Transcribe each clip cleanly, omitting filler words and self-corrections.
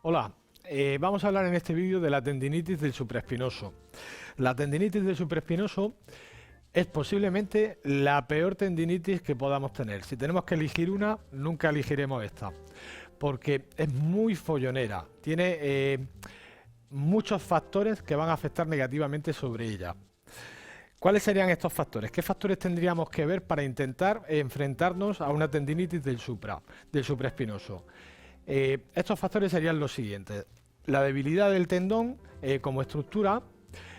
Hola, vamos a hablar en este vídeo de la tendinitis del supraespinoso. La tendinitis del supraespinoso es posiblemente la peor tendinitis que podamos tener. Si tenemos que elegir una, nunca elegiremos esta, porque es muy follonera. Tiene muchos factores que van a afectar negativamente sobre ella. ¿Cuáles serían estos factores? ¿Qué factores tendríamos que ver para intentar enfrentarnos a una tendinitis del supraespinoso? Estos factores serían los siguientes. La debilidad del tendón como estructura.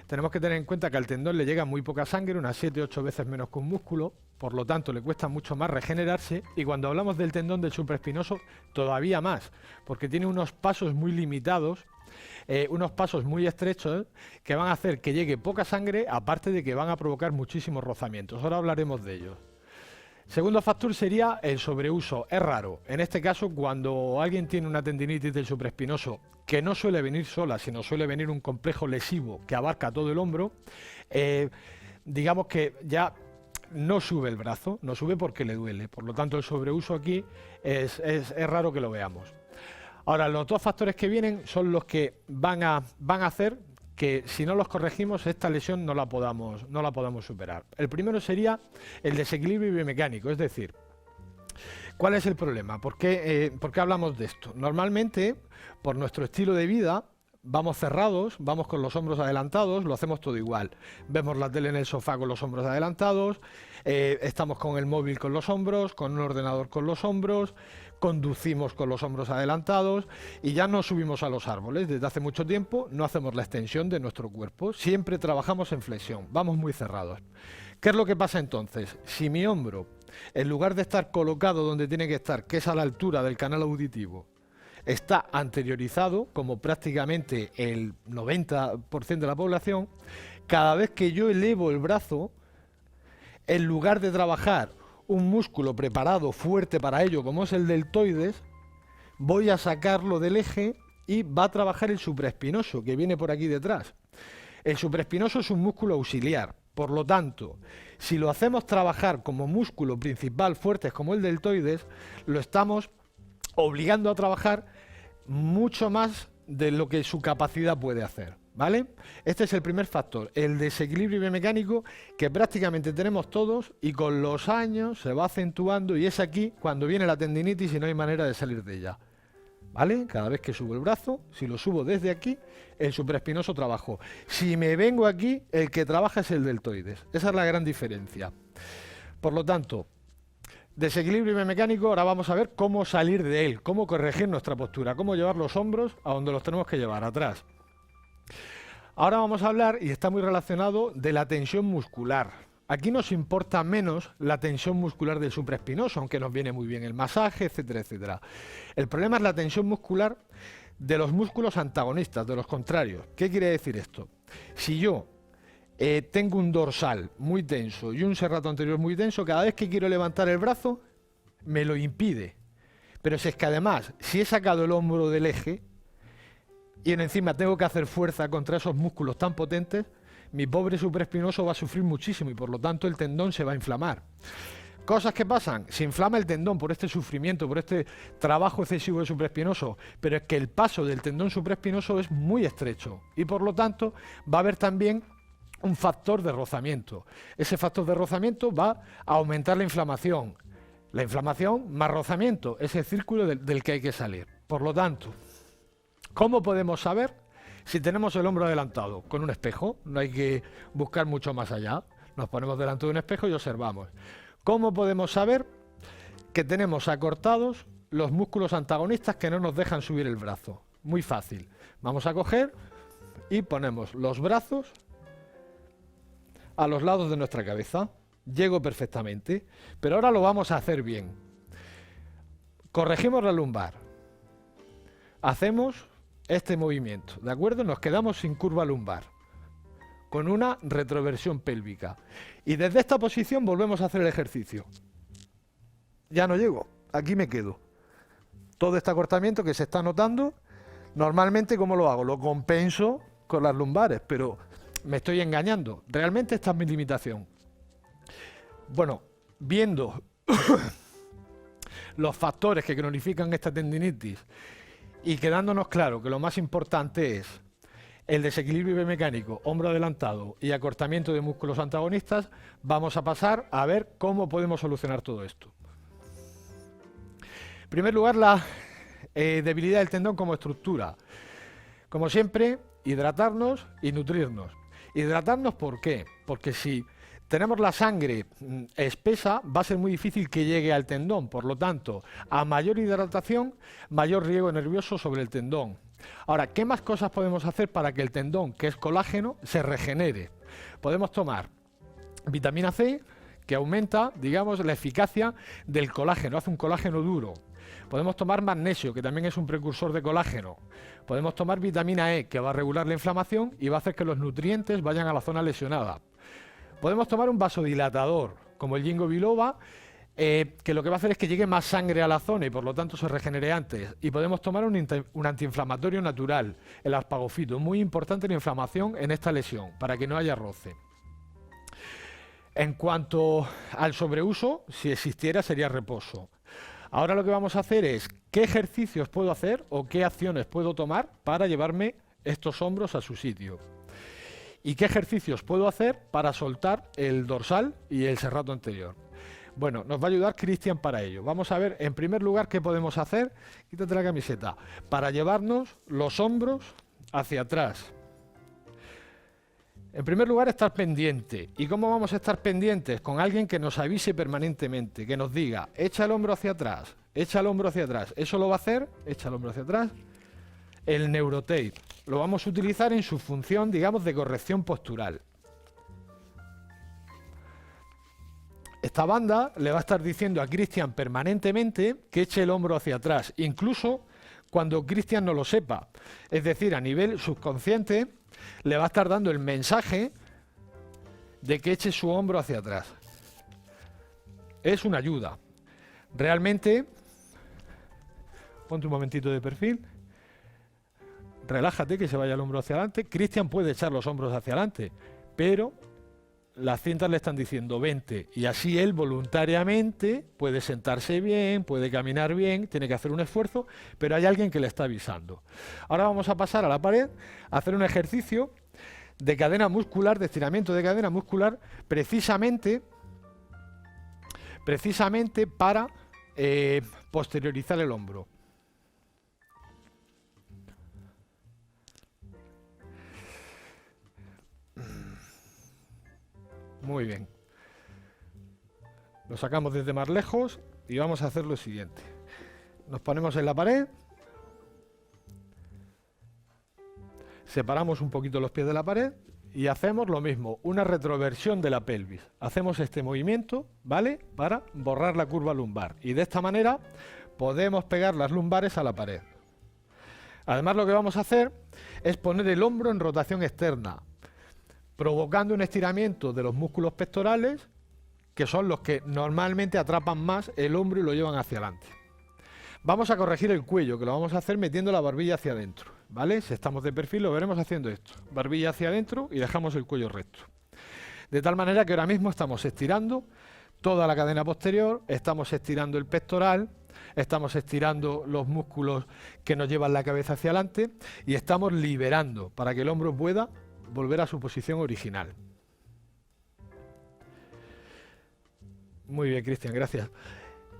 Tenemos que tener en cuenta que al tendón le llega muy poca sangre, unas 7-8 veces menos que un músculo, por lo tanto le cuesta mucho más regenerarse, y cuando hablamos del tendón del supraespinoso todavía más, porque tiene unos pasos muy limitados, unos pasos muy estrechos que van a hacer que llegue poca sangre, aparte de que van a provocar muchísimos rozamientos. Ahora hablaremos de ellos. Segundo factor sería el sobreuso. Es raro. En este caso, cuando alguien tiene una tendinitis del supraespinoso, que no suele venir sola, sino suele venir un complejo lesivo que abarca todo el hombro, digamos que ya no sube el brazo, no sube porque le duele. Por lo tanto, el sobreuso aquí es raro que lo veamos. Ahora, los dos factores que vienen son los que van a hacer que si no los corregimos esta lesión no la podamos superar. El primero sería el desequilibrio biomecánico, es decir, ¿cuál es el problema? ¿Por qué hablamos de esto? Normalmente, por nuestro estilo de vida, vamos cerrados, vamos con los hombros adelantados, lo hacemos todo igual. Vemos la tele en el sofá con los hombros adelantados, estamos con el móvil con los hombros, con un ordenador con los hombros, conducimos con los hombros adelantados y ya no subimos a los árboles. Desde hace mucho tiempo no hacemos la extensión de nuestro cuerpo, siempre trabajamos en flexión, vamos muy cerrados. ¿Qué es lo que pasa entonces? Si mi hombro, en lugar de estar colocado donde tiene que estar, que es a la altura del canal auditivo, está anteriorizado, como prácticamente el 90% de la población, cada vez que yo elevo el brazo, en lugar de trabajar un músculo preparado fuerte para ello, como es el deltoides, voy a sacarlo del eje y va a trabajar el supraespinoso, que viene por aquí detrás. El supraespinoso es un músculo auxiliar, por lo tanto, si lo hacemos trabajar como músculo principal fuerte como el deltoides, lo estamos obligando a trabajar mucho más de lo que su capacidad puede hacer, ¿vale? Este es el primer factor, el desequilibrio biomecánico que prácticamente tenemos todos y con los años se va acentuando, y es aquí cuando viene la tendinitis y no hay manera de salir de ella, ¿vale? Cada vez que subo el brazo, si lo subo desde aquí, el supraespinoso trabajó. Si me vengo aquí, el que trabaja es el deltoides. Esa es la gran diferencia. Por lo tanto, desequilibrio biomecánico, ahora vamos a ver cómo salir de él, cómo corregir nuestra postura, cómo llevar los hombros a donde los tenemos que llevar, atrás. Ahora vamos a hablar, y está muy relacionado, de la tensión muscular. Aquí nos importa menos la tensión muscular del supraespinoso, aunque nos viene muy bien el masaje, etcétera, etcétera. El problema es la tensión muscular de los músculos antagonistas, de los contrarios. ¿Qué quiere decir esto? Si yo tengo un dorsal muy tenso y un serrato anterior muy tenso, cada vez que quiero levantar el brazo me lo impide. Pero si es que además, si he sacado el hombro del eje y encima tengo que hacer fuerza contra esos músculos tan potentes, mi pobre supraespinoso va a sufrir muchísimo y por lo tanto el tendón se va a inflamar. Cosas que pasan, se inflama el tendón por este sufrimiento, por este trabajo excesivo del supraespinoso, pero es que el paso del tendón supraespinoso es muy estrecho y por lo tanto va a haber también un factor de rozamiento. Ese factor de rozamiento va a aumentar la inflamación. La inflamación más rozamiento, es el círculo del que hay que salir. Por lo tanto, ¿cómo podemos saber si tenemos el hombro adelantado? Con un espejo, no hay que buscar mucho más allá. Nos ponemos delante de un espejo y observamos. ¿Cómo podemos saber que tenemos acortados los músculos antagonistas que no nos dejan subir el brazo? Muy fácil. Vamos a coger y ponemos los brazos a los lados de nuestra cabeza. Llego perfectamente, pero ahora lo vamos a hacer bien. Corregimos la lumbar. Hacemos este movimiento, ¿de acuerdo? Nos quedamos sin curva lumbar, con una retroversión pélvica. Y desde esta posición volvemos a hacer el ejercicio. Ya no llego, aquí me quedo. Todo este acortamiento que se está notando, normalmente ¿cómo lo hago? Lo compenso con las lumbares, pero me estoy engañando. Realmente esta es mi limitación. Bueno, viendo los factores que cronifican esta tendinitis Y quedándonos claro que lo más importante es el desequilibrio biomecánico, hombro adelantado y acortamiento de músculos antagonistas, vamos a pasar a ver cómo podemos solucionar todo esto. En primer lugar, la debilidad del tendón como estructura. Como siempre, hidratarnos y nutrirnos. ¿Hidratarnos por qué? Porque si tenemos la sangre espesa, va a ser muy difícil que llegue al tendón. Por lo tanto, a mayor hidratación, mayor riego nervioso sobre el tendón. Ahora, ¿qué más cosas podemos hacer para que el tendón, que es colágeno, se regenere? Podemos tomar vitamina C, que aumenta, digamos, la eficacia del colágeno, hace un colágeno duro. Podemos tomar magnesio, que también es un precursor de colágeno. Podemos tomar vitamina E, que va a regular la inflamación y va a hacer que los nutrientes vayan a la zona lesionada. Podemos tomar un vasodilatador, como el ginkgo biloba, que lo que va a hacer es que llegue más sangre a la zona y por lo tanto se regenere antes. Y podemos tomar un antiinflamatorio natural, el asparagofito, muy importante la inflamación en esta lesión, para que no haya roce. En cuanto al sobreuso, si existiera sería reposo. Ahora lo que vamos a hacer es, ¿qué ejercicios puedo hacer o qué acciones puedo tomar para llevarme estos hombros a su sitio? ¿Y qué ejercicios puedo hacer para soltar el dorsal y el serrato anterior? Bueno, nos va a ayudar Cristian para ello. Vamos a ver, en primer lugar, qué podemos hacer, quítate la camiseta, para llevarnos los hombros hacia atrás. En primer lugar, estar pendiente. ¿Y cómo vamos a estar pendientes? Con alguien que nos avise permanentemente, que nos diga, echa el hombro hacia atrás, echa el hombro hacia atrás. Eso lo va a hacer, echa el hombro hacia atrás, el neurotape. Lo vamos a utilizar en su función, digamos, de corrección postural. Esta banda le va a estar diciendo a Cristian permanentemente que eche el hombro hacia atrás, incluso cuando Cristian no lo sepa. Es decir, a nivel subconsciente le va a estar dando el mensaje de que eche su hombro hacia atrás. Es una ayuda. Realmente, ponte un momentito de perfil. Relájate, que se vaya el hombro hacia adelante. Cristian puede echar los hombros hacia adelante, pero las cintas le están diciendo vente, y así él voluntariamente puede sentarse bien, puede caminar bien, tiene que hacer un esfuerzo, pero hay alguien que le está avisando. Ahora vamos a pasar a la pared a hacer un ejercicio de cadena muscular, de estiramiento de cadena muscular, precisamente para posteriorizar el hombro. Muy bien. Lo sacamos desde más lejos y vamos a hacer lo siguiente. Nos ponemos en la pared, separamos un poquito los pies de la pared y hacemos lo mismo, una retroversión de la pelvis. Hacemos este movimiento, ¿vale? Para borrar la curva lumbar. Y de esta manera podemos pegar las lumbares a la pared. Además, lo que vamos a hacer es poner el hombro en rotación externa, provocando un estiramiento de los músculos pectorales, que son los que normalmente atrapan más el hombro y lo llevan hacia adelante. Vamos a corregir el cuello, que lo vamos a hacer metiendo la barbilla hacia adentro, ¿vale? Si estamos de perfil lo veremos haciendo esto, barbilla hacia adentro y dejamos el cuello recto. De tal manera que ahora mismo estamos estirando toda la cadena posterior, estamos estirando el pectoral, estamos estirando los músculos que nos llevan la cabeza hacia adelante y estamos liberando para que el hombro pueda volver a su posición original. Muy bien, Cristian, gracias.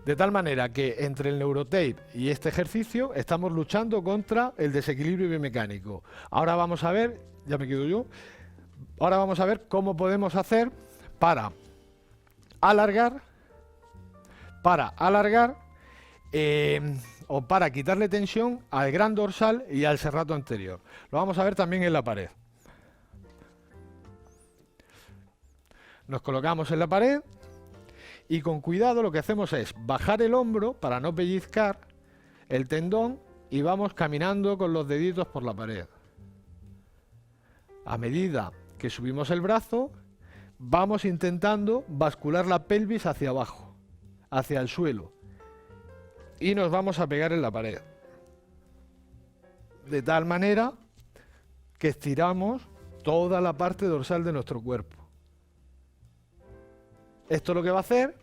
De tal manera que entre el neurotape y este ejercicio estamos luchando contra el desequilibrio biomecánico. Ahora vamos a ver, ya me quedo yo, ahora vamos a ver cómo podemos hacer para alargar o para quitarle tensión al gran dorsal y al serrato anterior. Lo vamos a ver también en la pared. Nos colocamos en la pared y con cuidado lo que hacemos es bajar el hombro para no pellizcar el tendón y vamos caminando con los deditos por la pared. A medida que subimos el brazo, vamos intentando bascular la pelvis hacia abajo, hacia el suelo, y nos vamos a pegar en la pared. De tal manera que estiramos toda la parte dorsal de nuestro cuerpo. Esto lo que va a hacer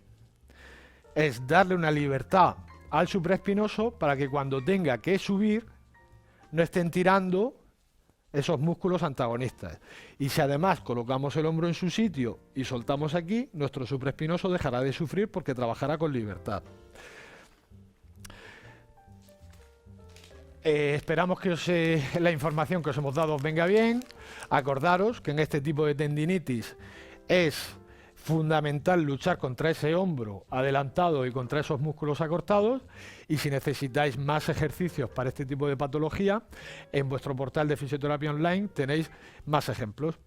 es darle una libertad al supraespinoso para que cuando tenga que subir no estén tirando esos músculos antagonistas. Y si además colocamos el hombro en su sitio y soltamos aquí, nuestro supraespinoso dejará de sufrir porque trabajará con libertad. Esperamos que la información que os hemos dado os venga bien. Acordaros que en este tipo de tendinitis es fundamental luchar contra ese hombro adelantado y contra esos músculos acortados, y si necesitáis más ejercicios para este tipo de patología, en vuestro portal de fisioterapia online tenéis más ejemplos.